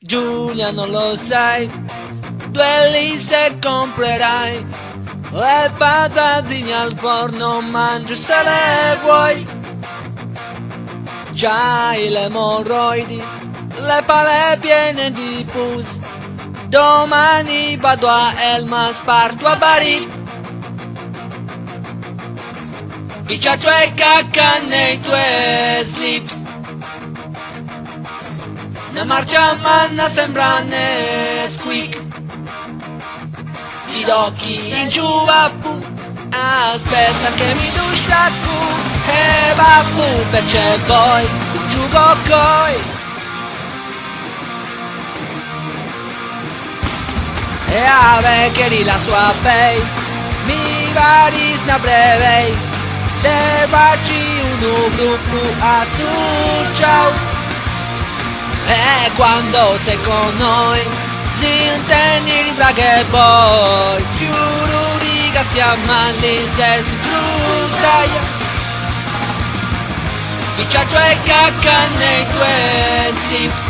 Giulia, non lo sai, 2 lisse comprerai, le patatine al forno mangi se le vuoi. C'hai le emorroidi, le pale piene di pus, domani vado a Elmas, parto a Bari. Picciaccio e cacca nei tuoi slips, una marcia manna sembra Nesquik, gli occhi in giuvappu, aspetta che mi dusciaccu, e babbu perché poi giugo coi. E ave che ri la sua pei, mi varis na brevei, te baci un blu a su ciao. E quando sei con noi si intendi di che poi giuro di che stiamo lì se si gruttaia. Picciaccio e cacca nei tuoi slips,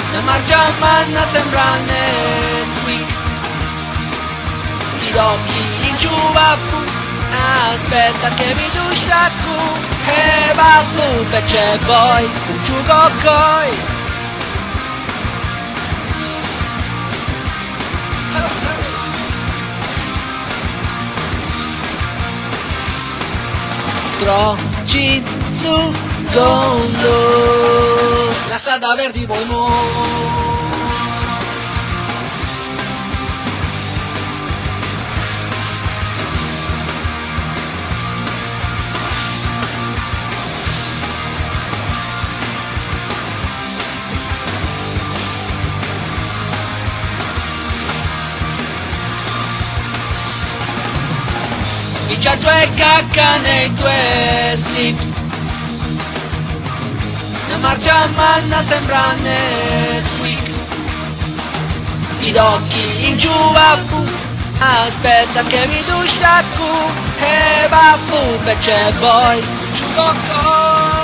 una marcia manna sembra Nesquik, gli occhi in giuvappu, aspetta che mi dusciaccu, e babbu perché poi un giugo coi. Troci su gondo, la strada verdi vuoi mo'. Picciaccio e cacca nei tuoi slips, una marcia manna sembra Nesquik, gli occhi in giuvappu, aspetta che mi dusciaccu, e babbu perché poi giugo coi.